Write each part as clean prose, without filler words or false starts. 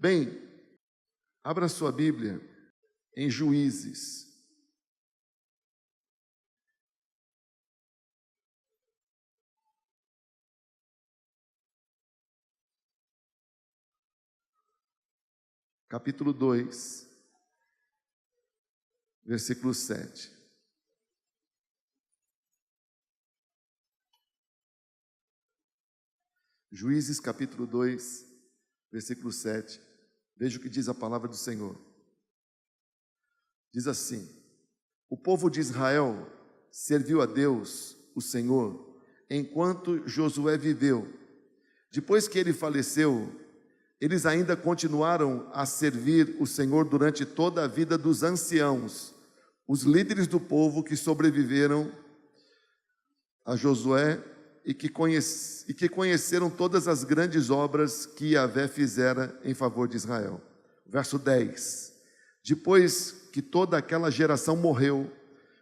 Bem, abra sua Bíblia em Juízes. Capítulo 2, versículo 7. Juízes capítulo 2, versículo 7. Veja o que diz a palavra do Senhor. Diz assim: o povo de Israel serviu a Deus, o Senhor, enquanto Josué viveu. Depois que ele faleceu, eles ainda continuaram a servir o Senhor durante toda a vida dos anciãos, os líderes do povo que sobreviveram a Josué e que conheceram todas as grandes obras que Yahvé fizera em favor de Israel. Verso 10. Depois que toda aquela geração morreu,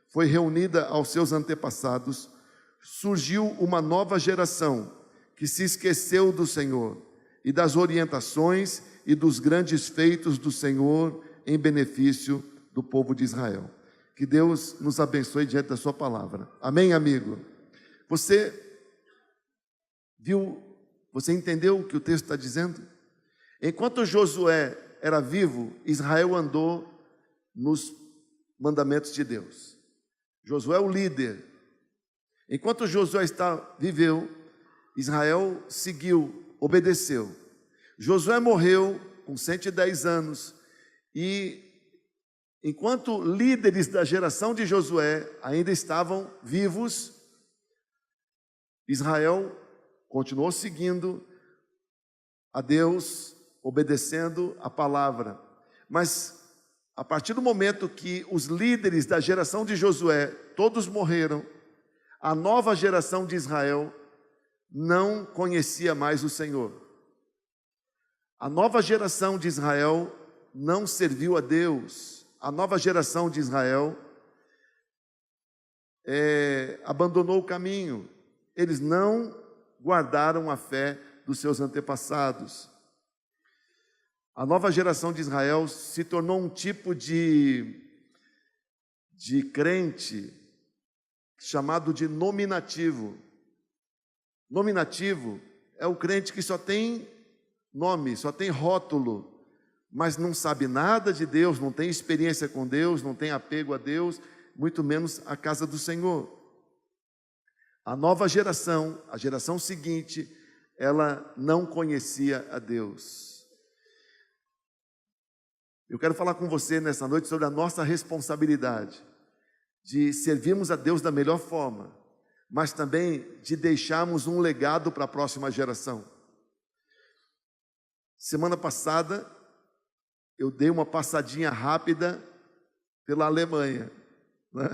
foi reunida aos seus antepassados, surgiu uma nova geração que se esqueceu do Senhor e das orientações e dos grandes feitos do Senhor em benefício do povo de Israel. Que Deus nos abençoe diante da sua palavra. Amém, amigo? Você viu, você entendeu o que o texto está dizendo? Enquanto Josué era vivo, Israel andou nos mandamentos de Deus. Josué é o líder. Enquanto Josué viveu, Israel seguiu, obedeceu. Josué morreu com 110 anos e enquanto líderes da geração de Josué ainda estavam vivos, Israel continuou seguindo a Deus, obedecendo a palavra. Mas a partir do momento que os líderes da geração de Josué todos morreram, a nova geração de Israel não conhecia mais o Senhor. A nova geração de Israel não serviu a Deus. A nova geração de Israel abandonou o caminho. Eles não guardaram a fé dos seus antepassados. A nova geração de Israel se tornou um tipo de crente chamado de nominativo. Nominativo é o crente que só tem nome, só tem rótulo, mas não sabe nada de Deus, não tem experiência com Deus, não tem apego a Deus, muito menos a casa do Senhor. A nova geração, a geração seguinte, ela não conhecia a Deus. Eu quero falar com você nessa noite sobre a nossa responsabilidade de servirmos a Deus da melhor forma, mas também de deixarmos um legado para a próxima geração. Semana passada, eu dei uma passadinha rápida pela Alemanha, né?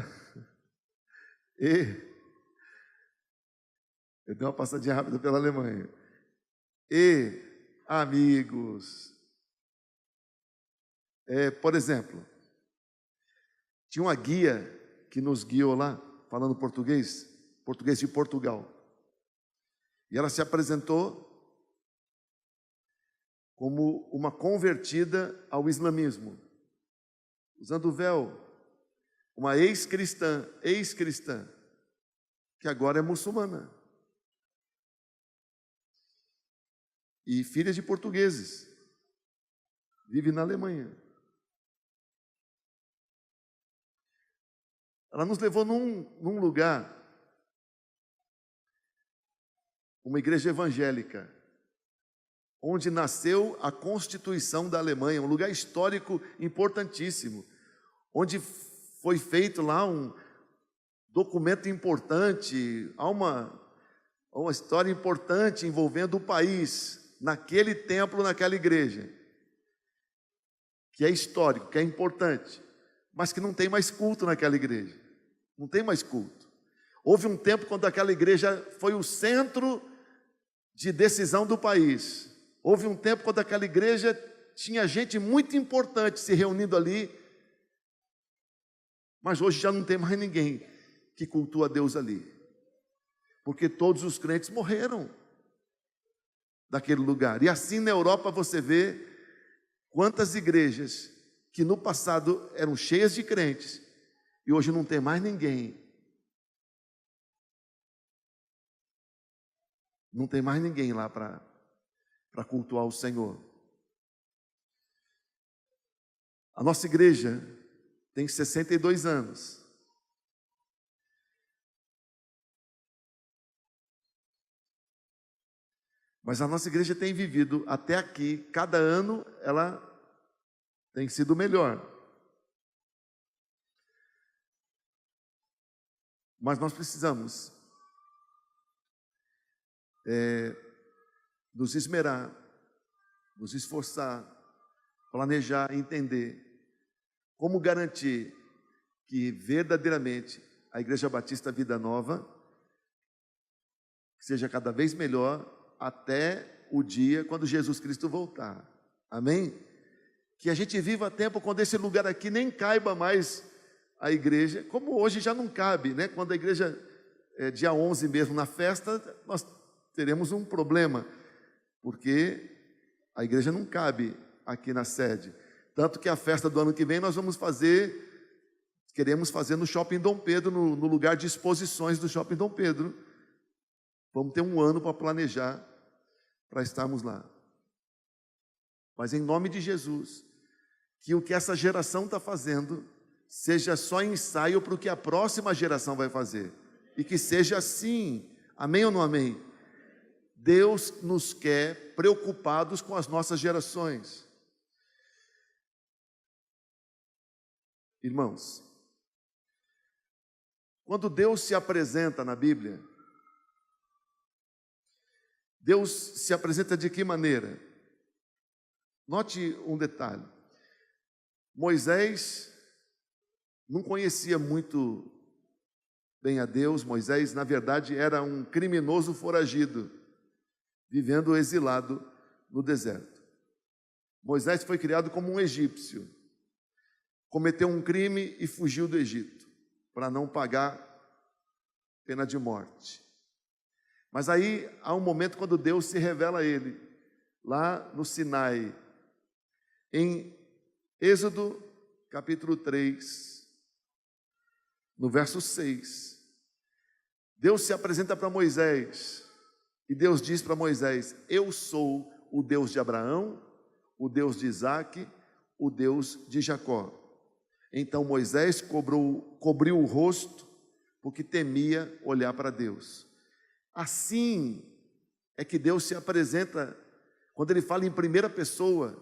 Eu dei uma passadinha rápida pela Alemanha. E, amigos, por exemplo, tinha uma guia que nos guiou lá, falando português de Portugal. E ela se apresentou como uma convertida ao islamismo, usando o véu, uma ex-cristã, que agora é muçulmana. E filha de portugueses, vive na Alemanha. Ela nos levou num lugar, uma igreja evangélica, onde nasceu a Constituição da Alemanha, um lugar histórico importantíssimo, onde foi feito lá um documento importante, há uma história importante envolvendo o país, naquele templo, naquela igreja, que é histórico, que é importante, mas que não tem mais culto naquela igreja, não tem mais culto. Houve um tempo quando aquela igreja foi o centro de decisão do país. Houve um tempo quando aquela igreja tinha gente muito importante se reunindo ali, mas hoje já não tem mais ninguém que cultua a Deus ali, porque todos os crentes morreram daquele lugar. E assim na Europa você vê Quantas igrejas que no passado eram cheias de crentes e hoje não tem mais ninguém. Não tem mais ninguém lá para cultuar o Senhor. A nossa igreja tem 62 anos. Mas a nossa igreja tem vivido até aqui, cada ano ela tem sido melhor. Mas nós precisamos nos esmerar, nos esforçar, planejar, entender como garantir que verdadeiramente a Igreja Batista Vida Nova seja cada vez melhor até o dia quando Jesus Cristo voltar. Amém? Que a gente viva tempo quando esse lugar aqui nem caiba mais a igreja, como hoje já não cabe, né? Quando a igreja, dia 11 mesmo, na festa, nós teremos um problema, porque a igreja não cabe aqui na sede. Tanto que a festa do ano que vem nós queremos fazer no Shopping Dom Pedro, no lugar de exposições do Shopping Dom Pedro. Vamos ter um ano para planejar, para estarmos lá. Mas em nome de Jesus, que o que essa geração está fazendo seja só ensaio para o que a próxima geração vai fazer. E que seja assim. Amém ou não amém? Deus nos quer preocupados com as nossas gerações. Irmãos, quando Deus se apresenta na Bíblia, Deus se apresenta de que maneira? Note um detalhe. Moisés não conhecia muito bem a Deus. Moisés, na verdade, era um criminoso foragido, vivendo exilado no deserto. Moisés foi criado como um egípcio. Cometeu um crime e fugiu do Egito, para não pagar pena de morte. Mas aí há um momento quando Deus se revela a ele, lá no Sinai, em Êxodo capítulo 3, no verso 6. Deus se apresenta para Moisés, e Deus diz para Moisés: eu sou o Deus de Abraão, o Deus de Isaque, o Deus de Jacó. Então Moisés cobriu o rosto, porque temia olhar para Deus. Assim é que Deus se apresenta, quando Ele fala em primeira pessoa,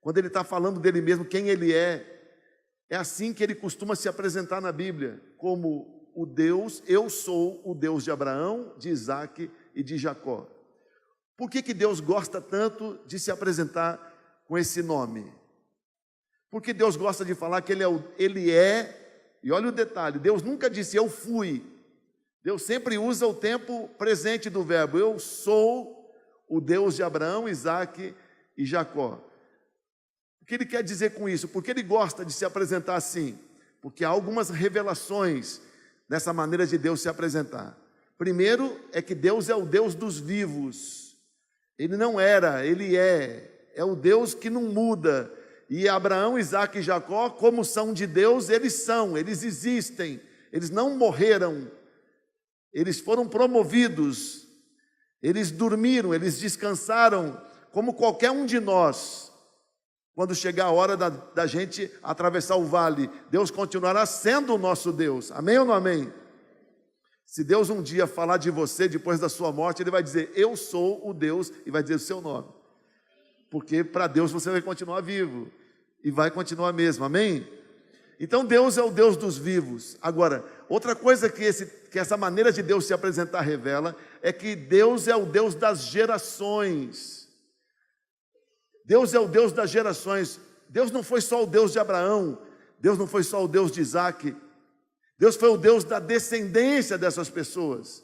quando Ele está falando dele mesmo, quem Ele é assim que Ele costuma se apresentar na Bíblia, como o Deus, eu sou o Deus de Abraão, de Isaque e de Jacó. Por que Deus gosta tanto de se apresentar com esse nome? Porque Deus gosta de falar que Ele é, e olha o detalhe, Deus nunca disse eu fui. Deus sempre usa o tempo presente do verbo, eu sou o Deus de Abraão, Isaque e Jacó. O que Ele quer dizer com isso? Porque Ele gosta de se apresentar assim? Porque há algumas revelações nessa maneira de Deus se apresentar. Primeiro é que Deus é o Deus dos vivos. Ele não era, Ele é o Deus que não muda. E Abraão, Isaque e Jacó, como são de Deus, eles existem, eles não morreram, eles foram promovidos, eles dormiram, eles descansaram, como qualquer um de nós. Quando chegar a hora da gente atravessar o vale, Deus continuará sendo o nosso Deus, amém ou não amém? Se Deus um dia falar de você depois da sua morte, Ele vai dizer, eu sou o Deus, e vai dizer o seu nome. Porque para Deus você vai continuar vivo, e vai continuar mesmo, amém? Então Deus é o Deus dos vivos. Agora, outra coisa que essa maneira de Deus se apresentar revela, é que Deus é o Deus das gerações. Deus é o Deus das gerações. Deus não foi só o Deus de Abraão, Deus não foi só o Deus de Isaque, Deus foi o Deus da descendência dessas pessoas.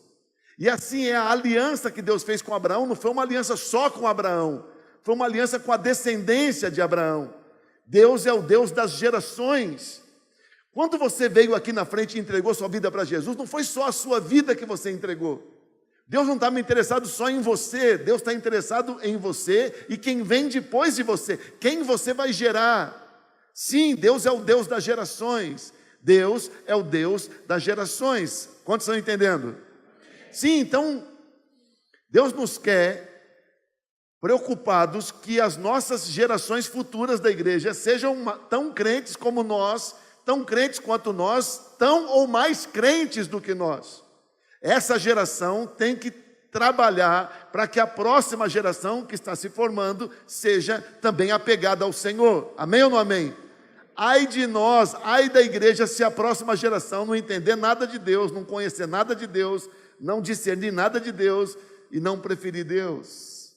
E assim é a aliança que Deus fez com Abraão, não foi uma aliança só com Abraão, foi uma aliança com a descendência de Abraão. Deus é o Deus das gerações. Quando você veio aqui na frente e entregou sua vida para Jesus, não foi só a sua vida que você entregou. Deus não está interessado só em você, Deus está interessado em você e quem vem depois de você, quem você vai gerar. Sim, Deus é o Deus das gerações. Deus é o Deus das gerações. Quantos estão entendendo? Sim, então, Deus nos quer preocupados que as nossas gerações futuras da igreja sejam tão crentes como nós, tão crentes quanto nós, tão ou mais crentes do que nós. Essa geração tem que trabalhar para que a próxima geração que está se formando seja também apegada ao Senhor. Amém ou não amém? Ai de nós, ai da igreja, se a próxima geração não entender nada de Deus, não conhecer nada de Deus, não discernir nada de Deus e não preferir Deus.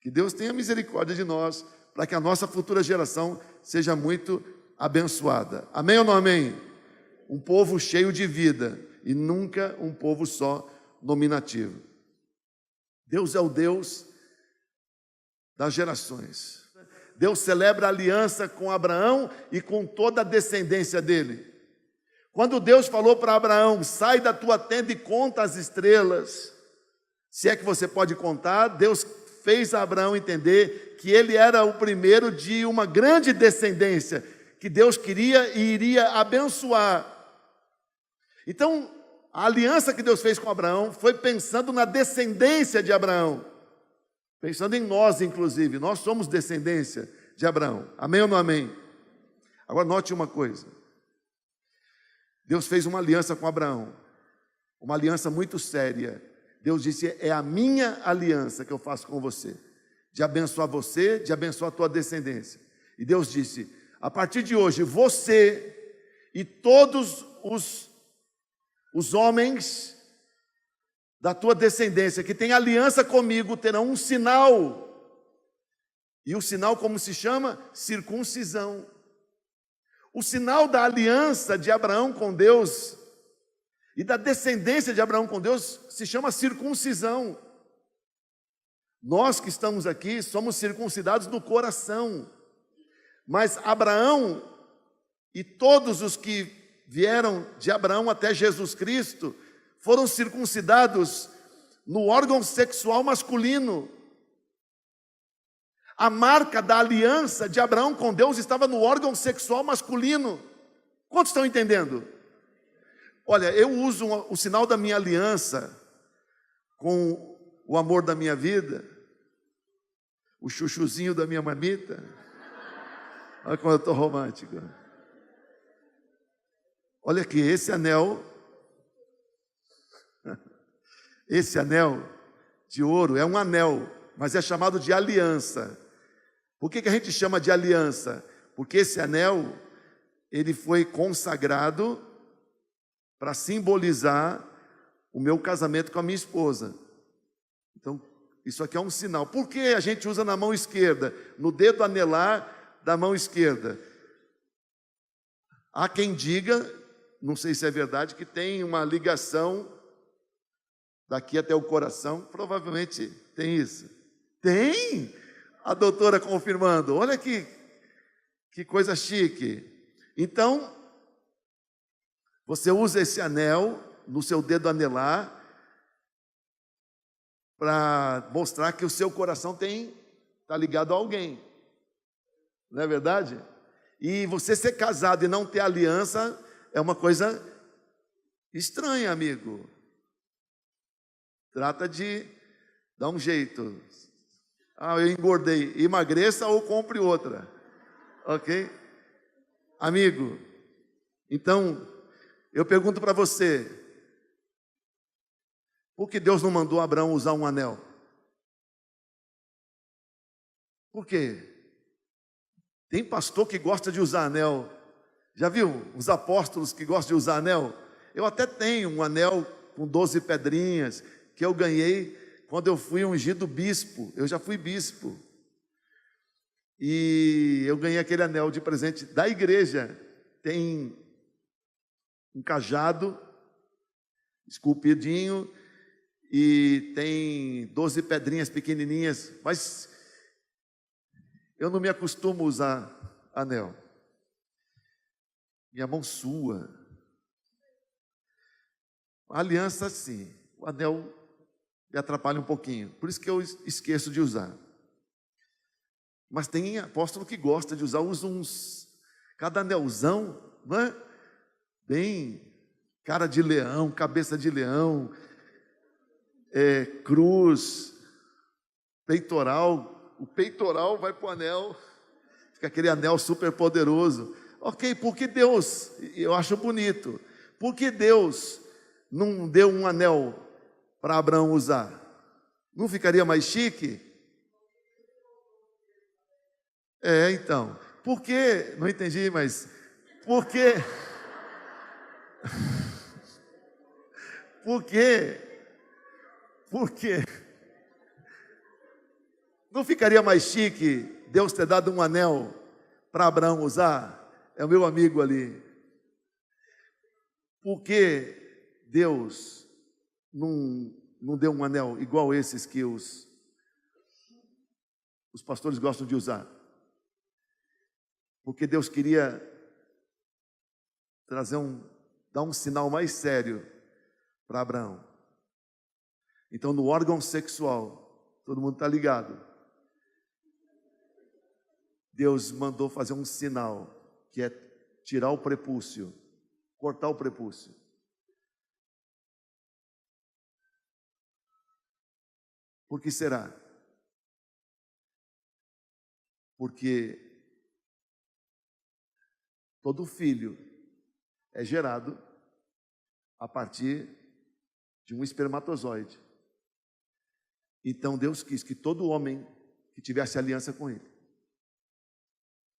Que Deus tenha misericórdia de nós, para que a nossa futura geração seja muito abençoada. Amém ou não amém? Um povo cheio de vida e nunca um povo só nominativo. Deus é o Deus das gerações. Deus celebra a aliança com Abraão e com toda a descendência dele. Quando Deus falou para Abraão, sai da tua tenda e conta as estrelas, se é que você pode contar, Deus fez a Abraão entender que ele era o primeiro de uma grande descendência, que Deus queria e iria abençoar. Então, a aliança que Deus fez com Abraão foi pensando na descendência de Abraão, pensando em nós, inclusive. Nós somos descendência de Abraão. Amém ou não amém? Agora, note uma coisa. Deus fez uma aliança com Abraão, uma aliança muito séria. Deus disse, é a minha aliança que eu faço com você, de abençoar você, de abençoar a tua descendência. E Deus disse, a partir de hoje, você e todos os homens da tua descendência que têm aliança comigo terão um sinal. E o sinal como se chama? Circuncisão. O sinal da aliança de Abraão com Deus e da descendência de Abraão com Deus se chama circuncisão. Nós que estamos aqui somos circuncidados no coração. Mas Abraão e todos os que vieram de Abraão até Jesus Cristo foram circuncidados no órgão sexual masculino. A marca da aliança de Abraão com Deus estava no órgão sexual masculino. Quantos estão entendendo? Olha, eu uso o sinal da minha aliança com o amor da minha vida, o chuchuzinho da minha marmita. Olha como eu estou romântico. Olha aqui, esse anel de ouro é um anel, mas é chamado de aliança. Por que a gente chama de aliança? Porque esse anel, ele foi consagrado para simbolizar o meu casamento com a minha esposa. Então, isso aqui é um sinal. Por que a gente usa na mão esquerda? No dedo anelar da mão esquerda. Há quem diga, não sei se é verdade, que tem uma ligação daqui até o coração. Provavelmente tem isso. Tem! A doutora confirmando. Olha que coisa chique. Então, você usa esse anel no seu dedo anelar para mostrar que o seu coração está ligado a alguém. Não é verdade? E você ser casado e não ter aliança é uma coisa estranha, amigo. Trata de dar um jeito. Ah, eu engordei. Emagreça ou compre outra. Ok? Amigo, então, eu pergunto para você, por que Deus não mandou Abraão usar um anel? Por quê? Tem pastor que gosta de usar anel. Já viu os apóstolos que gostam de usar anel? Eu até tenho um anel com 12 pedrinhas que eu ganhei quando eu fui ungido bispo. Eu já fui bispo. E eu ganhei aquele anel de presente da igreja. Tem um cajado esculpidinho e tem 12 pedrinhas pequenininhas, mas eu não me acostumo a usar anel. Minha mão sua. A aliança sim, o anel me atrapalha um pouquinho. Por isso que eu esqueço de usar. Mas tem apóstolo que gosta de usar, usa cada anelzão, não é? Bem, cara de leão, cabeça de leão, cruz, peitoral. O peitoral vai para o anel, fica aquele anel super poderoso. Ok, porque Deus, eu acho bonito, porque Deus não deu um anel para Abraão usar? Não ficaria mais chique? Então, por que, não entendi, mas por que, por que, não ficaria mais chique Deus ter dado um anel para Abraão usar? É o meu amigo ali. Por que Deus não deu um anel igual esses que os pastores gostam de usar? Porque Deus queria dar um sinal mais sério para Abraão. Então, no órgão sexual, todo mundo está ligado, Deus mandou fazer um sinal, que é tirar o prepúcio, cortar o prepúcio. Por que será? Porque todo filho é gerado a partir de um espermatozoide. Então Deus quis que todo homem que tivesse aliança com Ele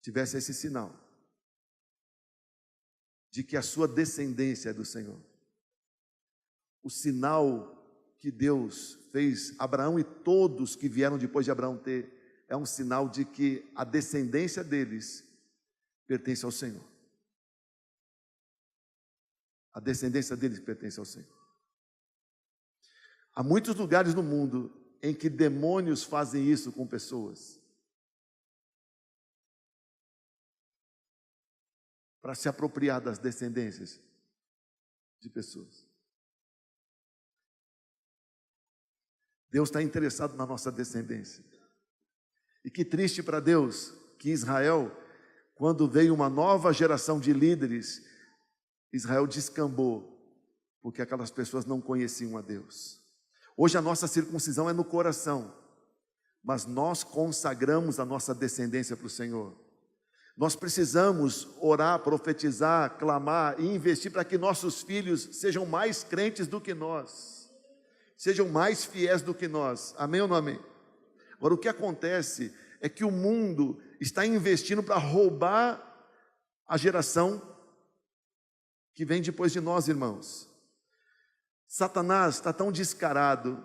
tivesse esse sinal de que a sua descendência é do Senhor. O sinal que Deus fez Abraão e todos que vieram depois de Abraão ter, é um sinal de que a descendência deles pertence ao Senhor. A descendência deles pertence ao Senhor. Há muitos lugares no mundo em que demônios fazem isso com pessoas, para se apropriar das descendências de pessoas. Deus está interessado na nossa descendência. E que triste para Deus que Israel, quando veio uma nova geração de líderes, Israel descambou, porque aquelas pessoas não conheciam a Deus. Hoje a nossa circuncisão é no coração, mas nós consagramos a nossa descendência para o Senhor. Nós precisamos orar, profetizar, clamar e investir para que nossos filhos sejam mais crentes do que nós, sejam mais fiéis do que nós. Amém ou não amém? Agora, o que acontece é que o mundo está investindo para roubar a geração que vem depois de nós, irmãos. Satanás está tão descarado,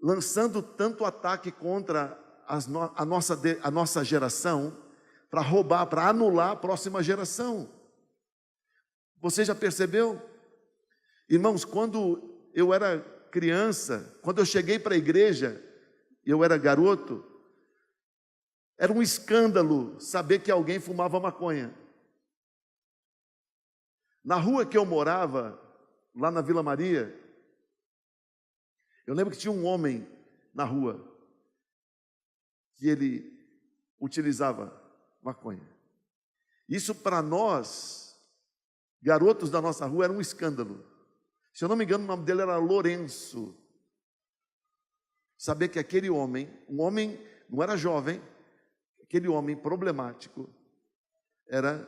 lançando tanto ataque contra a nossa geração, para roubar, para anular a próxima geração. Você já percebeu? Irmãos, quando eu era criança, quando eu cheguei para a igreja, eu era garoto, era um escândalo saber que alguém fumava maconha. Na rua que eu morava, lá na Vila Maria, eu lembro que tinha um homem na rua que ele utilizava maconha. Isso para nós, garotos da nossa rua, era um escândalo. Se eu não me engano, o nome dele era Lourenço. Saber que aquele homem, um homem, não era jovem, aquele homem problemático, era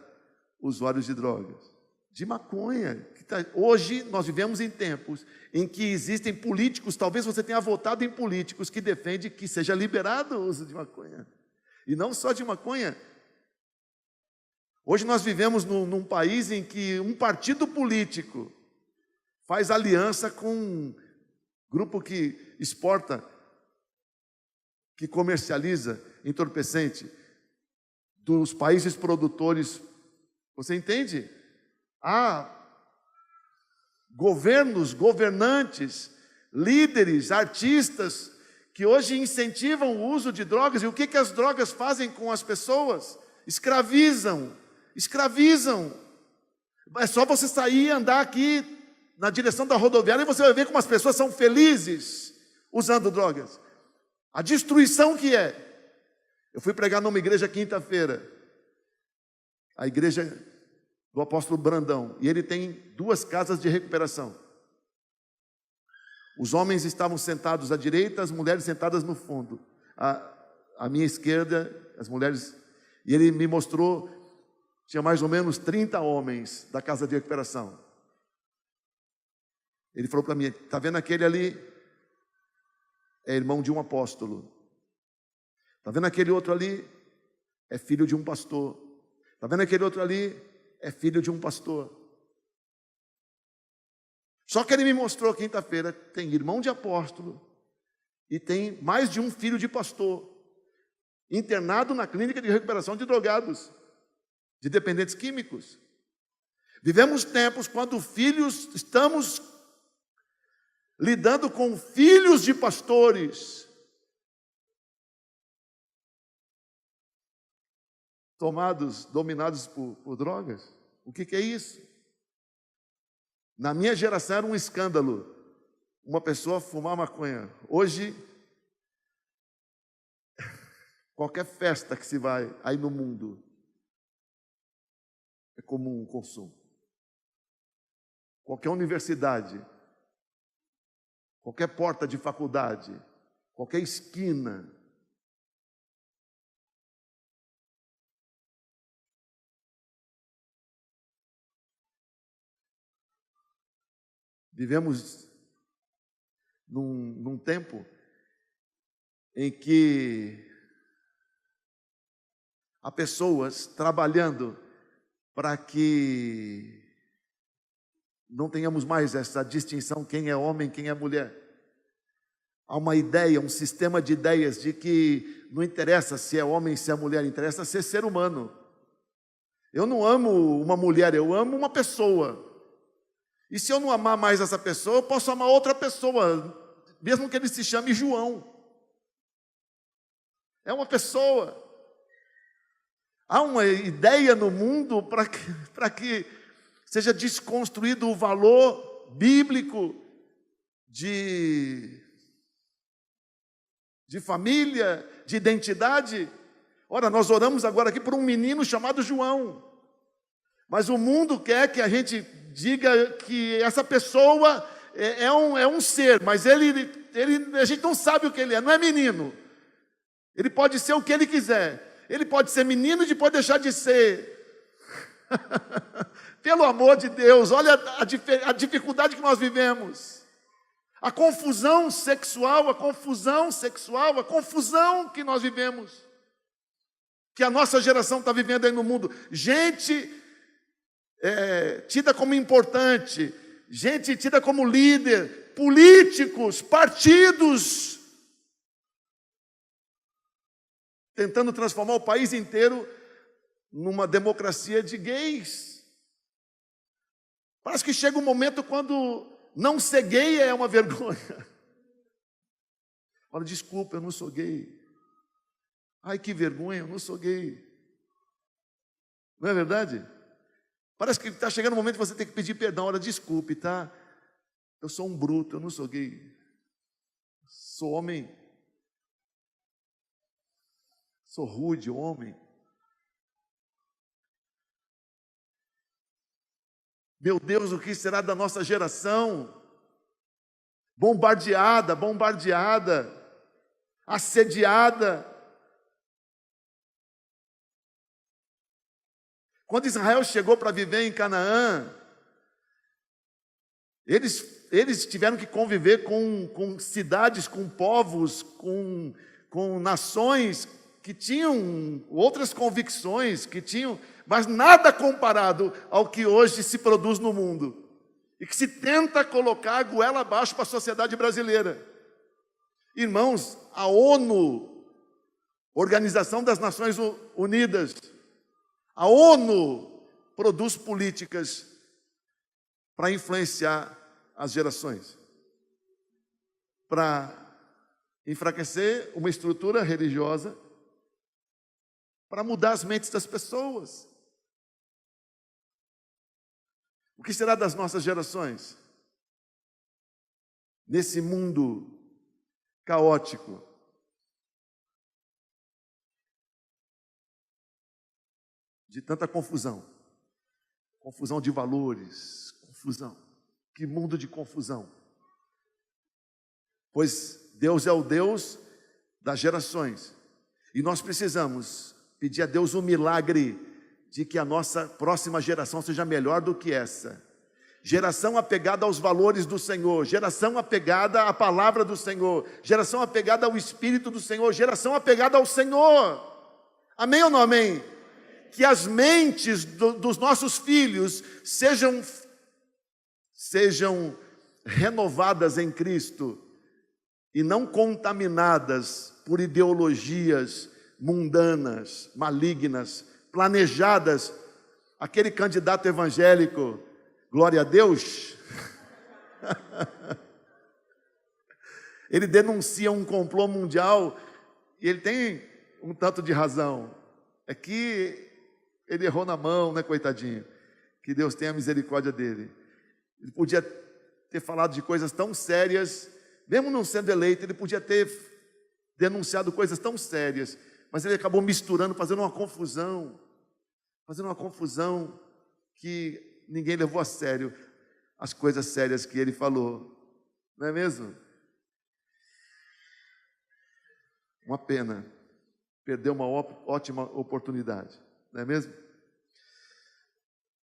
usuário de drogas, de maconha. Hoje nós vivemos em tempos em que existem políticos, talvez você tenha votado em políticos que defendem que seja liberado o uso de maconha. E não só de maconha. Hoje nós vivemos num país em que um partido político faz aliança com um grupo que exporta, que comercializa entorpecente dos países produtores. Você entende? Há governos, governantes, líderes, artistas que hoje incentivam o uso de drogas. E o que as drogas fazem com as pessoas? Escravizam. É só você sair e andar aqui na direção da rodoviária e você vai ver como as pessoas são felizes usando drogas. A destruição que é. Eu fui pregar numa igreja quinta-feira, a igreja do apóstolo Brandão, e ele tem 2 casas de recuperação. Os homens estavam sentados à direita, as mulheres sentadas no fundo. À minha esquerda, as mulheres... E ele me mostrou, tinha mais ou menos 30 homens da casa de recuperação. Ele falou para mim, está vendo aquele ali? É irmão de um apóstolo. Está vendo aquele outro ali? É filho de um pastor. Está vendo aquele outro ali? É filho de um pastor. Só que ele me mostrou quinta-feira, tem irmão de apóstolo e tem mais de um filho de pastor, internado na clínica de recuperação de drogados, de dependentes químicos. Vivemos tempos quando estamos lidando com filhos de pastores, dominados por drogas. O que é isso? Na minha geração era um escândalo uma pessoa fumar maconha. Hoje, qualquer festa que se vai aí no mundo, é comum o consumo. Qualquer universidade, qualquer porta de faculdade, qualquer esquina. Vivemos num tempo em que há pessoas trabalhando para que não tenhamos mais essa distinção, quem é homem, quem é mulher. Há uma ideia, um sistema de ideias de que não interessa se é homem, se é mulher, interessa ser humano. Eu não amo uma mulher, eu amo uma pessoa. E se eu não amar mais essa pessoa, eu posso amar outra pessoa, mesmo que ele se chame João. É uma pessoa. Há uma ideia no mundo para que seja desconstruído o valor bíblico de família, de identidade. Ora, nós oramos agora aqui por um menino chamado João. Mas o mundo quer que a gente diga que essa pessoa é um ser, mas a gente não sabe o que ele é, não é menino. Ele pode ser o que ele quiser. Ele pode ser menino e pode deixar de ser. Pelo amor de Deus, olha a dificuldade que nós vivemos. A confusão sexual, a confusão que nós vivemos. Que a nossa geração está vivendo aí no mundo. Gente tida como importante, gente tida como líder, políticos, partidos, tentando transformar o país inteiro numa democracia de gays. Parece que chega um momento quando não ser gay é uma vergonha. Olha, desculpa, eu não sou gay. Ai, que vergonha, eu não sou gay. Não é verdade? Parece que está chegando o momento que você tem que pedir perdão. Olha, desculpe, tá? Eu sou um bruto, eu não sou gay. Sou homem. Sou rude, homem. Meu Deus, o que será da nossa geração? Bombardeada, assediada. Quando Israel chegou para viver em Canaã, eles tiveram que conviver com cidades, com povos, com nações que tinham outras convicções, mas nada comparado ao que hoje se produz no mundo e que se tenta colocar a goela abaixo para a sociedade brasileira. Irmãos, a ONU, Organização das Nações Unidas, a ONU produz políticas para influenciar as gerações, para enfraquecer uma estrutura religiosa, para mudar as mentes das pessoas. O que será das nossas gerações? Nesse mundo caótico, de tanta confusão, confusão de valores, confusão, que mundo de confusão. Pois Deus é o Deus das gerações, e nós precisamos pedir a Deus um milagre de que a nossa próxima geração seja melhor do que essa. Geração apegada aos valores do Senhor, geração apegada à palavra do Senhor, geração apegada ao Espírito do Senhor, geração apegada ao Senhor. Amém ou não amém? Que as mentes dos nossos filhos sejam renovadas em Cristo e não contaminadas por ideologias mundanas, malignas, planejadas. Aquele candidato evangélico, glória a Deus, ele denuncia um complô mundial e ele tem um tanto de razão. É que ele errou na mão, né, coitadinho? Que Deus tenha misericórdia dele. Ele podia ter falado de coisas tão sérias, mesmo não sendo eleito, ele podia ter denunciado coisas tão sérias, mas ele acabou misturando, fazendo uma confusão que ninguém levou a sério as coisas sérias que ele falou, não é mesmo? Uma pena, perdeu uma ótima oportunidade, não é mesmo?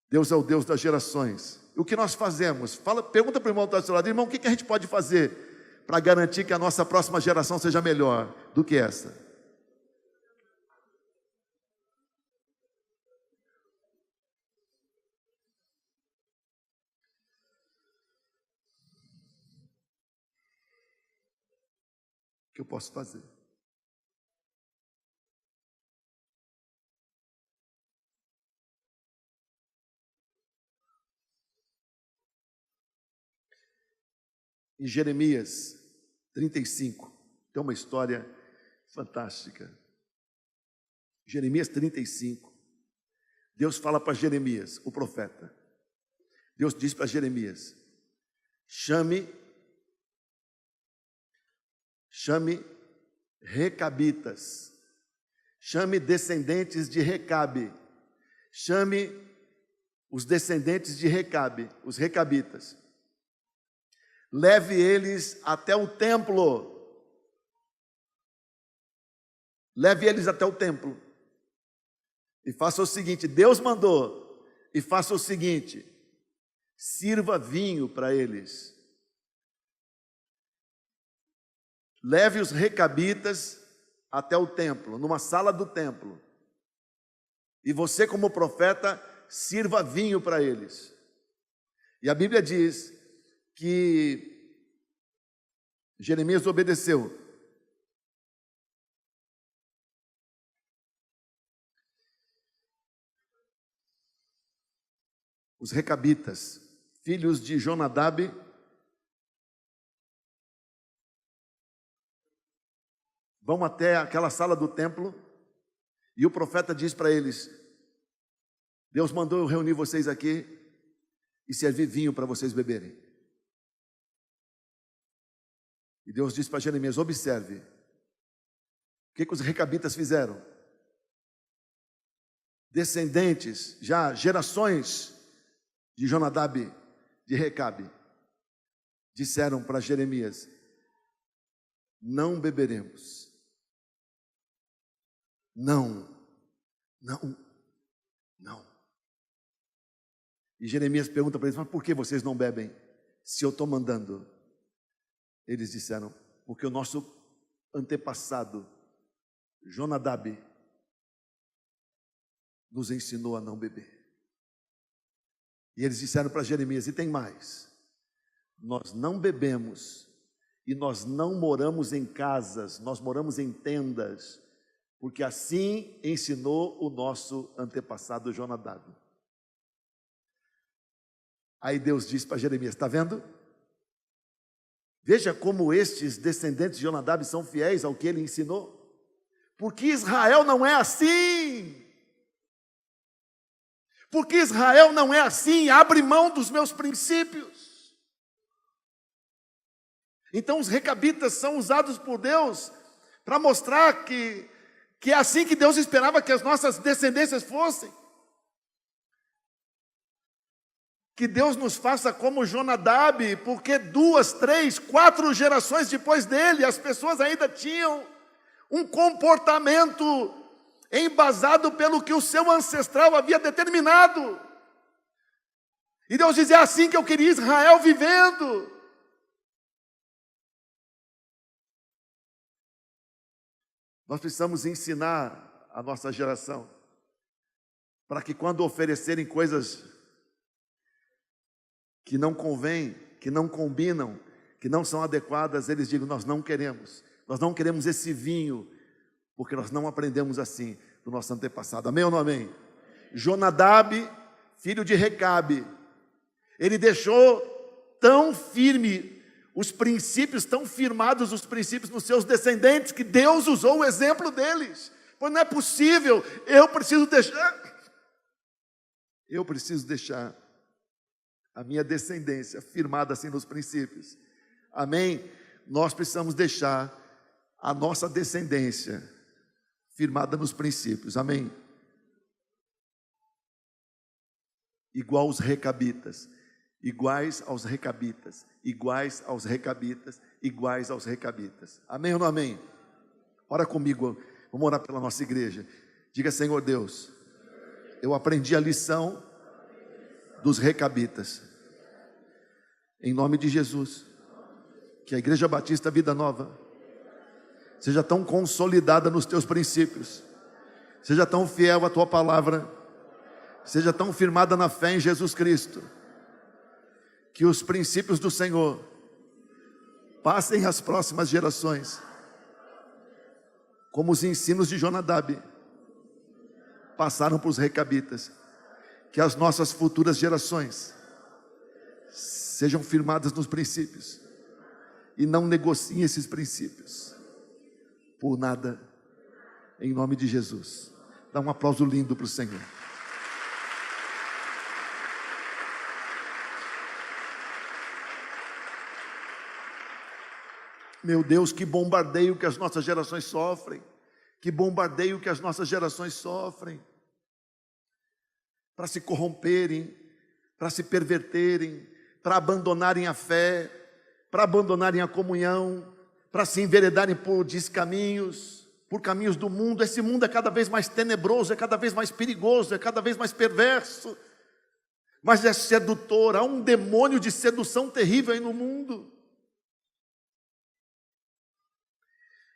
Deus é o Deus das gerações. E o que nós fazemos? Pergunta para o irmão do seu lado: irmão, o que a gente pode fazer para garantir que a nossa próxima geração seja melhor do que essa? O que eu posso fazer? Em Jeremias 35, tem uma história fantástica. Jeremias 35, Deus fala para Jeremias, o profeta. Deus diz para Jeremias: chame recabitas, chame descendentes de Recabe, chame os descendentes de Recabe, os recabitas. Leve eles até o templo. Leve eles até o templo. E faça o seguinte, Deus mandou, e faça o seguinte: sirva vinho para eles. Leve os recabitas até o templo, numa sala do templo. E você, como profeta, sirva vinho para eles. E a Bíblia diz que Jeremias obedeceu. Os recabitas, filhos de Jonadab, vão até aquela sala do templo e o profeta diz para eles: Deus mandou eu reunir vocês aqui e servir vinho para vocês beberem. E Deus disse para Jeremias: observe, o que os recabitas fizeram? Descendentes, já gerações de Jonadab, de Recabe, disseram para Jeremias: não beberemos. Não. E Jeremias pergunta para eles: mas por que vocês não bebem, se eu estou mandando? Eles disseram: porque o nosso antepassado, Jonadab, nos ensinou a não beber. E eles disseram para Jeremias: e tem mais, nós não bebemos e nós não moramos em casas, nós moramos em tendas, porque assim ensinou o nosso antepassado Jonadab. Aí Deus disse para Jeremias: está vendo? Veja como estes descendentes de Jonadab são fiéis ao que ele ensinou. Porque Israel não é assim. Porque Israel não é assim, abre mão dos meus princípios. Então os recabitas são usados por Deus para mostrar que é assim que Deus esperava que as nossas descendências fossem. Que Deus nos faça como Jonadab, porque 2, 3, 4 gerações depois dele, as pessoas ainda tinham um comportamento embasado pelo que o seu ancestral havia determinado. E Deus dizia: é assim que eu queria Israel vivendo. Nós precisamos ensinar a nossa geração, para que quando oferecerem coisas que não convêm, que não combinam, que não são adequadas, eles digam: nós não queremos esse vinho, porque nós não aprendemos assim do nosso antepassado. Amém ou não amém? Jonadab, filho de Recabe, ele deixou tão firme os princípios, tão firmados os princípios nos seus descendentes, que Deus usou o exemplo deles. Pois não é possível, eu preciso deixar a minha descendência firmada assim nos princípios. Amém? Nós precisamos deixar a nossa descendência firmada nos princípios. Amém? Iguais aos recabitas, iguais aos recabitas, iguais aos recabitas, iguais aos recabitas. Amém ou não amém? Ora comigo, vamos orar pela nossa igreja. Diga: Senhor Deus, eu aprendi a lição dos recabitas. Em nome de Jesus, que a Igreja Batista Vida Nova seja tão consolidada nos teus princípios, seja tão fiel à tua palavra, seja tão firmada na fé em Jesus Cristo, que os princípios do Senhor passem às próximas gerações, como os ensinos de Jonadab passaram para os recabitas. Que as nossas futuras gerações sejam firmadas nos princípios e não negociem esses princípios por nada, em nome de Jesus. Dá um aplauso lindo para o Senhor. Meu Deus, que bombardeio que as nossas gerações sofrem, que bombardeio que as nossas gerações sofrem, para se corromperem, para se perverterem, para abandonarem a fé, para abandonarem a comunhão, para se enveredarem por descaminhos, por caminhos do mundo. Esse mundo é cada vez mais tenebroso, é cada vez mais perigoso, é cada vez mais perverso, mas é sedutor. Há um demônio de sedução terrível aí no mundo.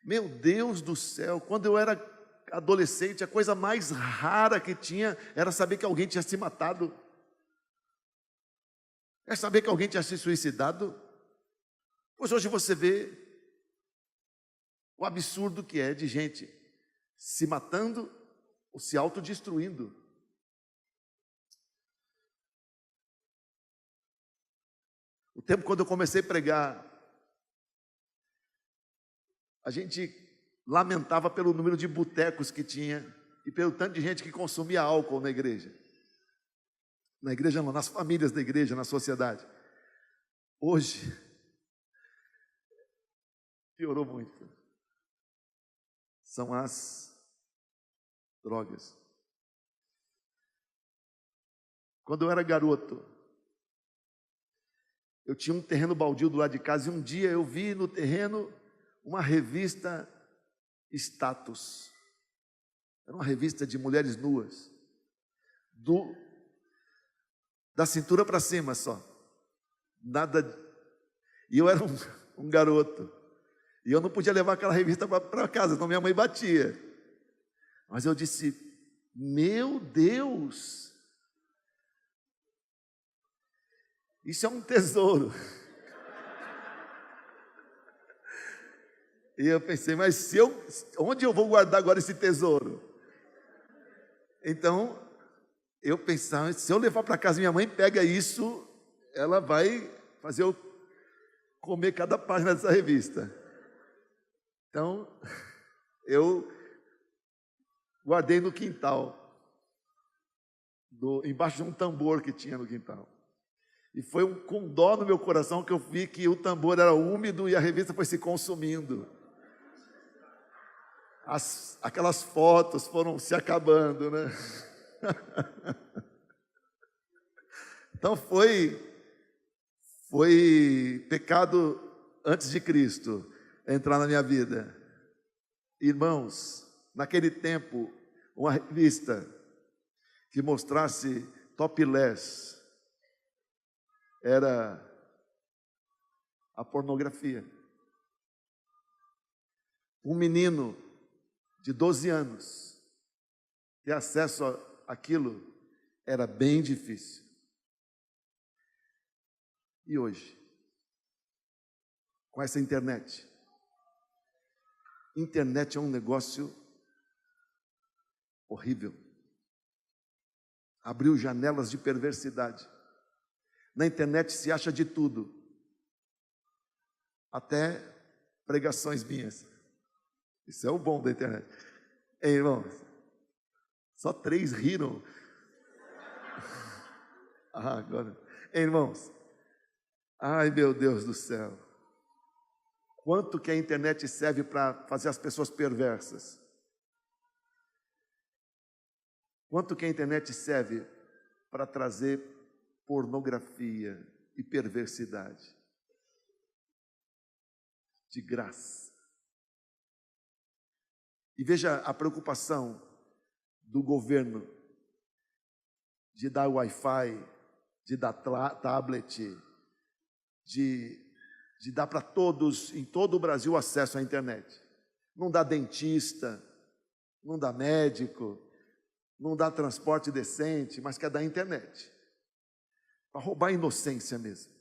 Meu Deus do céu, quando eu era adolescente, a coisa mais rara que tinha era saber que alguém tinha se matado. É saber que alguém tinha se suicidado. Pois hoje você vê o absurdo que é de gente se matando ou se autodestruindo. O tempo quando eu comecei a pregar, a gente lamentava pelo número de botecos que tinha e pelo tanto de gente que consumia álcool na igreja. Na igreja não, nas famílias da igreja, na sociedade. Hoje, piorou muito. São as drogas. Quando eu era garoto, eu tinha um terreno baldio do lado de casa e um dia eu vi no terreno uma revista Status. Era uma revista de mulheres nuas, da cintura para cima só, nada. E eu era um garoto, e eu não podia levar aquela revista para casa, senão minha mãe batia. Mas eu disse: meu Deus, isso é um tesouro. E eu pensei: mas onde eu vou guardar agora esse tesouro? Então, eu pensava: se eu levar para casa, minha mãe pega isso, ela vai fazer eu comer cada página dessa revista. Então, eu guardei no quintal. embaixo de um tambor que tinha no quintal. E foi com dó no meu coração que eu vi que o tambor era úmido e a revista foi se consumindo. Aquelas fotos foram se acabando, né? Então foi pecado antes de Cristo entrar na minha vida. Irmãos, naquele tempo, uma revista que mostrasse topless era a pornografia. Um menino de 12 anos ter acesso àquilo era bem difícil. E hoje, com essa internet? Internet é um negócio horrível. Abriu janelas de perversidade. Na internet se acha de tudo, até pregações minhas. Isso é o bom da internet. Ei, irmãos, só 3 riram. Agora. Ei, irmãos, ai meu Deus do céu, quanto que a internet serve para fazer as pessoas perversas? Quanto que a internet serve para trazer pornografia e perversidade? De graça. E veja a preocupação do governo de dar Wi-Fi, de dar tablet, de dar para todos, em todo o Brasil, acesso à internet. Não dá dentista, não dá médico, não dá transporte decente, mas quer dar internet. Para roubar a inocência mesmo.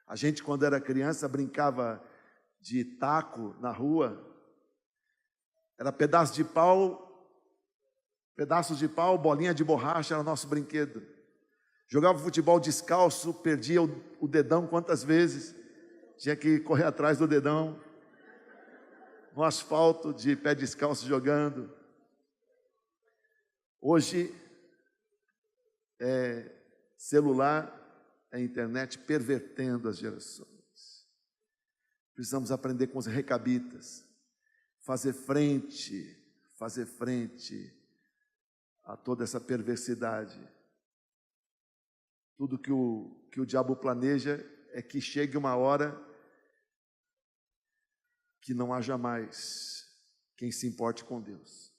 A gente, quando era criança, brincava de taco na rua. Era pedaços de pau, bolinha de borracha, era nosso brinquedo. Jogava futebol descalço, perdia o dedão quantas vezes. Tinha que correr atrás do dedão. No asfalto, de pé descalço, jogando. Hoje, celular, a internet pervertendo as gerações. Precisamos aprender com os recabitas, fazer frente a toda essa perversidade. Tudo que o diabo planeja é que chegue uma hora que não haja mais quem se importe com Deus.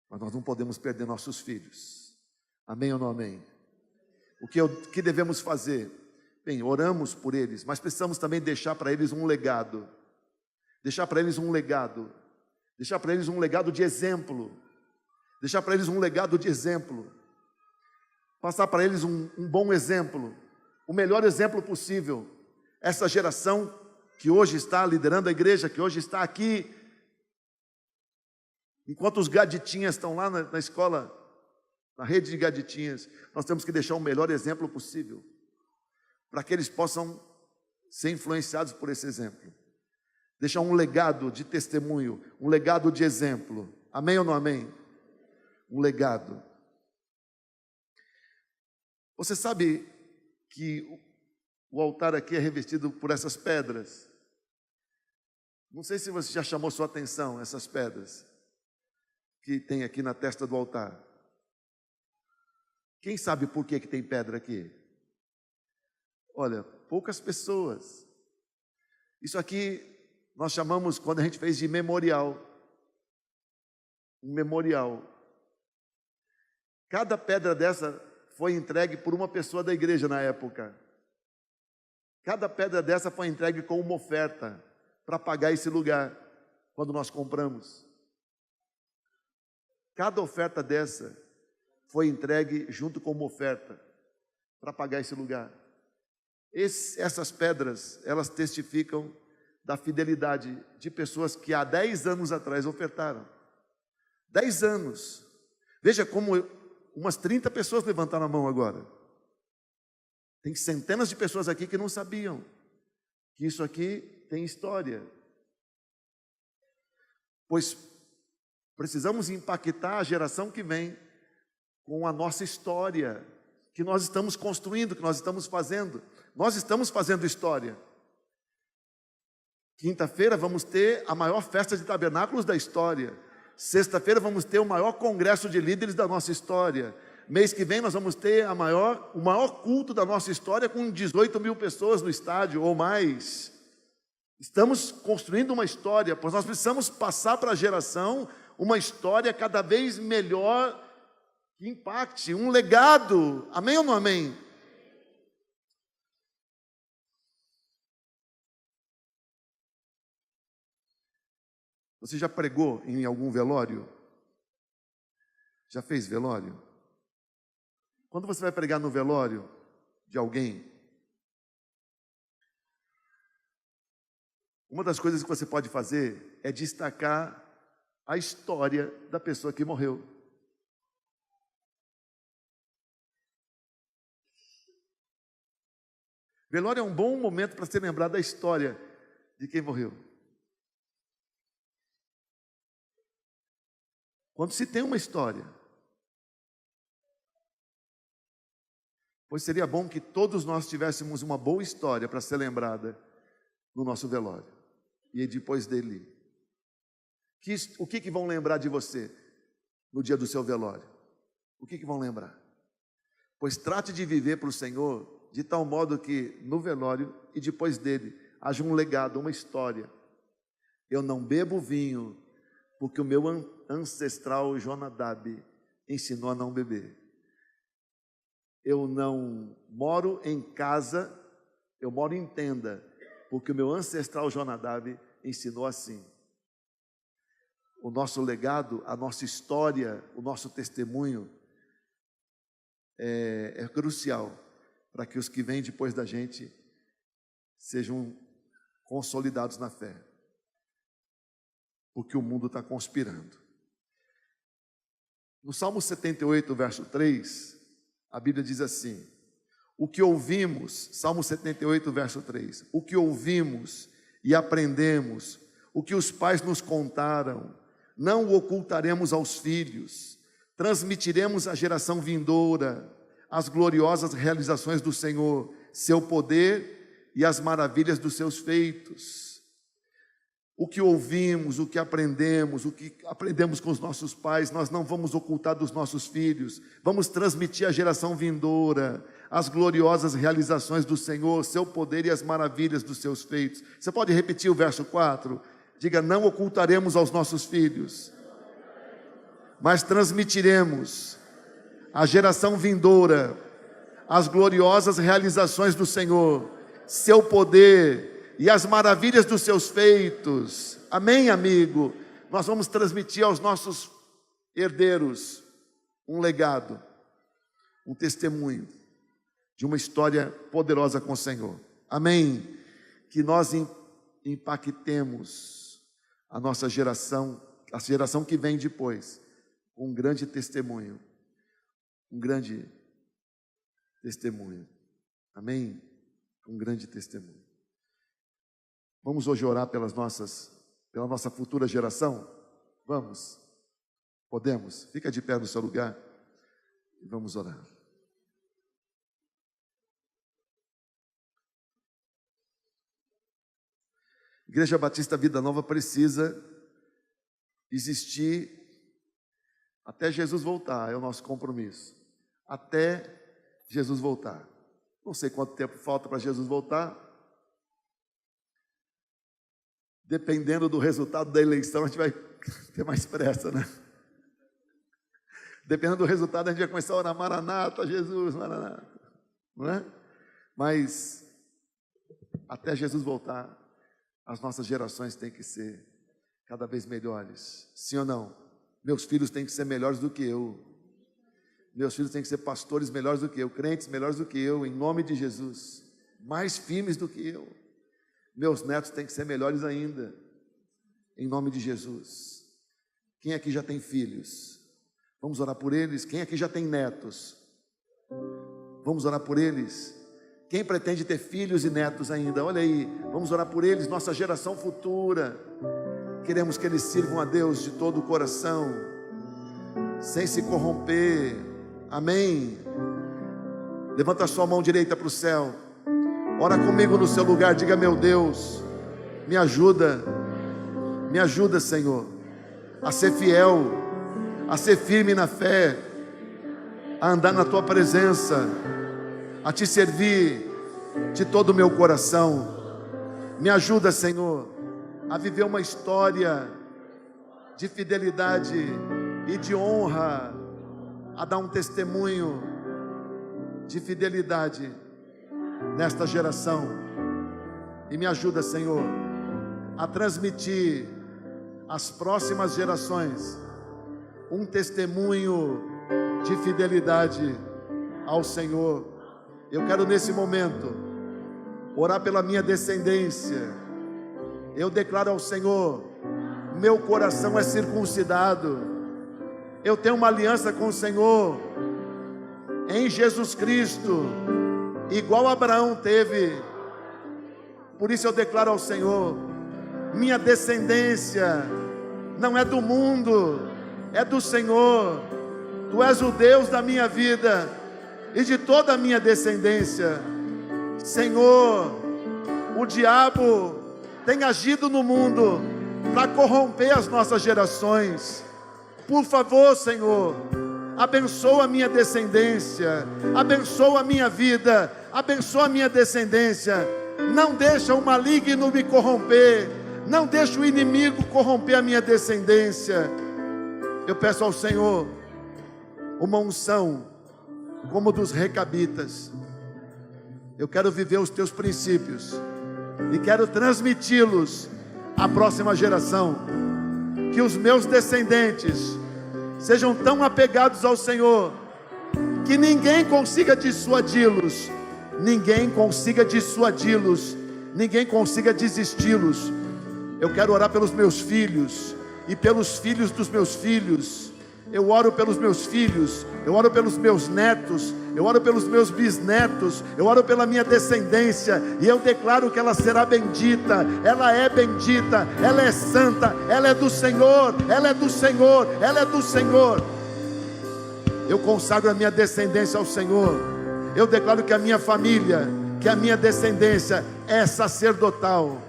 Mas nós não podemos perder nossos filhos. Amém ou não amém? O que devemos fazer? Bem, oramos por eles, mas precisamos também deixar para eles um legado. Deixar para eles um legado. Deixar para eles um legado de exemplo. Deixar para eles um legado de exemplo. Passar para eles um bom exemplo. O melhor exemplo possível. Essa geração que hoje está liderando a igreja, que hoje está aqui, enquanto os gaditinhas estão lá na escola, na rede de gaditinhas, nós temos que deixar o melhor exemplo possível, para que eles possam ser influenciados por esse exemplo. Deixar um legado de testemunho, um legado de exemplo. Amém ou não amém? Um legado. Você sabe que o altar aqui é revestido por essas pedras? Não sei se você já chamou sua atenção, essas pedras que tem aqui na testa do altar. Quem sabe por que tem pedra aqui? Olha, poucas pessoas. Isso aqui nós chamamos, quando a gente fez, de memorial. Um memorial. Cada pedra dessa foi entregue por uma pessoa da igreja na época. Cada pedra dessa foi entregue com uma oferta para pagar esse lugar, quando nós compramos. Cada oferta dessa foi entregue junto com uma oferta para pagar esse lugar. Essas pedras, elas testificam da fidelidade de pessoas que há 10 anos atrás ofertaram. 10 anos. Veja como umas 30 pessoas levantaram a mão agora. Tem centenas de pessoas aqui que não sabiam que isso aqui tem história. Pois Precisamos impactar a geração que vem com a nossa história, que nós estamos construindo, que nós estamos fazendo. Nós estamos fazendo história. Quinta-feira vamos ter a maior festa de tabernáculos da história. Sexta-feira vamos ter o maior congresso de líderes da nossa história. Mês que vem nós vamos ter o maior culto da nossa história com 18 mil pessoas no estádio ou mais. Estamos construindo uma história, pois nós precisamos passar para a geração uma história cada vez melhor, que impacte, um legado. Amém ou não amém? Você já pregou em algum velório? Já fez velório? Quando você vai pregar no velório de alguém, uma das coisas que você pode fazer é destacar a história da pessoa que morreu. Velório é um bom momento para se lembrar da história de quem morreu. Quando se tem uma história, pois seria bom que todos nós tivéssemos uma boa história para ser lembrada no nosso velório e depois dele. O que vão lembrar de você no dia do seu velório? O que vão lembrar? Pois trate de viver para o Senhor de tal modo que no velório e depois dele haja um legado, uma história. Eu não bebo vinho porque o meu ancestral Jonadab ensinou a não beber. Eu não moro em casa, eu moro em tenda, porque o meu ancestral Jonadab ensinou assim. O nosso legado, a nossa história, o nosso testemunho é crucial para que os que vêm depois da gente sejam consolidados na fé, porque o mundo está conspirando. No Salmo 78, verso 3, a Bíblia diz assim: o que ouvimos, Salmo 78, verso 3, o que ouvimos e aprendemos, o que os pais nos contaram, não o ocultaremos aos filhos, transmitiremos à geração vindoura as gloriosas realizações do Senhor, seu poder e as maravilhas dos seus feitos. O que ouvimos, o que aprendemos com os nossos pais, nós não vamos ocultar dos nossos filhos, vamos transmitir à geração vindoura as gloriosas realizações do Senhor, seu poder e as maravilhas dos seus feitos. Você pode repetir o verso 4? Diga: não ocultaremos aos nossos filhos, mas transmitiremos à geração vindoura as gloriosas realizações do Senhor, seu poder e as maravilhas dos seus feitos. Amém, amigo? Nós vamos transmitir aos nossos herdeiros um legado, um testemunho de uma história poderosa com o Senhor. Amém? Que nós impactemos a nossa geração, a geração que vem depois, com um grande testemunho. Um grande testemunho. Amém? Um grande testemunho. Vamos hoje orar pela nossa futura geração? Vamos? Podemos? Fica de pé no seu lugar e vamos orar. Igreja Batista Vida Nova precisa existir até Jesus voltar, é o nosso compromisso. Até Jesus voltar. Não sei quanto tempo falta para Jesus voltar. Dependendo do resultado da eleição, a gente vai ter mais pressa, né? Dependendo do resultado, a gente vai começar a orar: Maranata, Jesus, Maranata. Não é? Mas, até Jesus voltar, as nossas gerações têm que ser cada vez melhores. Sim ou não? Meus filhos têm que ser melhores do que eu. Meus filhos têm que ser pastores melhores do que eu, crentes melhores do que eu, em nome de Jesus. Mais firmes do que eu. Meus netos têm que ser melhores ainda, em nome de Jesus. Quem aqui já tem filhos? Vamos orar por eles. Quem aqui já tem netos? Vamos orar por eles. Quem pretende ter filhos e netos ainda? Olha aí, vamos orar por eles, nossa geração futura. Queremos que eles sirvam a Deus de todo o coração, sem se corromper. Amém. Levanta a sua mão direita para o céu. Ora comigo no seu lugar. Diga: meu Deus, me ajuda, Senhor, a ser fiel, a ser firme na fé, a andar na tua presença, a te servir de todo o meu coração. Me ajuda, Senhor, a viver uma história de fidelidade e de honra, a dar um testemunho de fidelidade nesta geração. E me ajuda, Senhor, a transmitir às próximas gerações um testemunho de fidelidade ao Senhor. Eu quero nesse momento orar pela minha descendência. Eu declaro ao Senhor: meu coração é circuncidado, eu tenho uma aliança com o Senhor em Jesus Cristo, igual Abraão teve. Por isso eu declaro ao Senhor: minha descendência não é do mundo, é do Senhor. Tu és o Deus da minha vida e de toda a minha descendência. Senhor, o diabo tem agido no mundo para corromper as nossas gerações. Por favor, Senhor, abençoa a minha descendência, abençoa a minha vida, abençoa a minha descendência. Não deixa o maligno me corromper, não deixa o inimigo corromper a minha descendência. Eu peço ao Senhor uma unção como dos recabitas. Eu quero viver os teus princípios e quero transmiti-los à próxima geração. Que os meus descendentes sejam tão apegados ao Senhor que ninguém consiga dissuadi-los, ninguém consiga desisti-los. Eu quero orar pelos meus filhos e pelos filhos dos meus filhos. Eu oro pelos meus filhos, eu oro pelos meus netos, eu oro pelos meus bisnetos, eu oro pela minha descendência, e eu declaro que ela será bendita, ela é bendita, ela é santa, ela é do Senhor, ela é do Senhor, ela é do Senhor. Eu consagro a minha descendência ao Senhor. Eu declaro que a minha família, que a minha descendência é sacerdotal,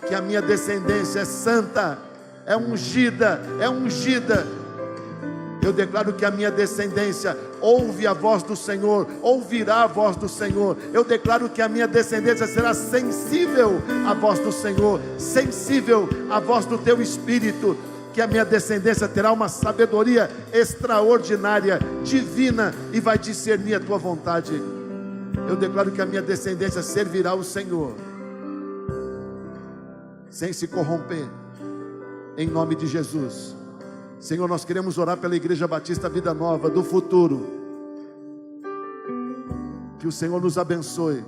que a minha descendência é santa, é ungida, Eu declaro que a minha descendência ouve a voz do Senhor, ouvirá a voz do Senhor. Eu declaro que a minha descendência será sensível à voz do Senhor, sensível à voz do teu Espírito. Que a minha descendência terá uma sabedoria extraordinária, divina, e vai discernir a tua vontade. Eu declaro que a minha descendência servirá ao Senhor, sem se corromper, em nome de Jesus. Senhor, nós queremos orar pela Igreja Batista Vida Nova do futuro. Que o Senhor nos abençoe.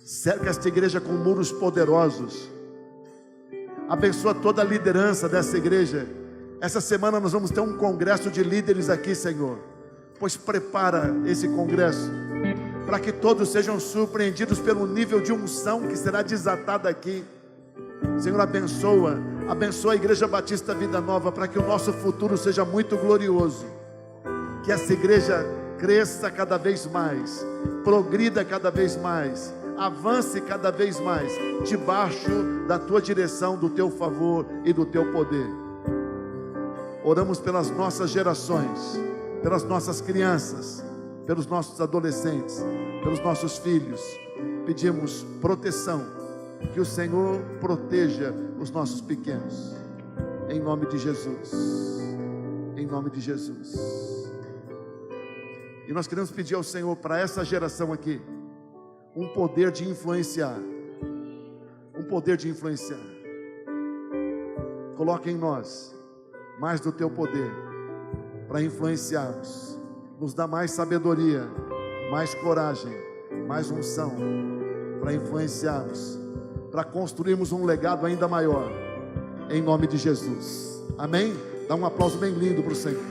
Cerca esta igreja com muros poderosos. Abençoa toda a liderança dessa igreja. Essa semana nós vamos ter um congresso de líderes aqui, Senhor. Pois prepara esse congresso para que todos sejam surpreendidos pelo nível de unção que será desatada aqui. Senhor, abençoa a Igreja Batista Vida Nova, para que o nosso futuro seja muito glorioso. Que essa igreja cresça cada vez mais, progrida cada vez mais, avance cada vez mais, debaixo da tua direção, do teu favor e do teu poder. Oramos pelas nossas gerações, pelas nossas crianças, pelos nossos adolescentes, pelos nossos filhos. Pedimos proteção. Que o Senhor proteja os nossos pequenos, em nome de Jesus, em nome de Jesus. E nós queremos pedir ao Senhor, para essa geração aqui, um poder de influenciar, Coloque em nós mais do teu poder, para influenciarmos. Nos dá mais sabedoria, mais coragem, mais unção, para influenciarmos, para construirmos um legado ainda maior, em nome de Jesus. Amém? Dá um aplauso bem lindo para o Senhor.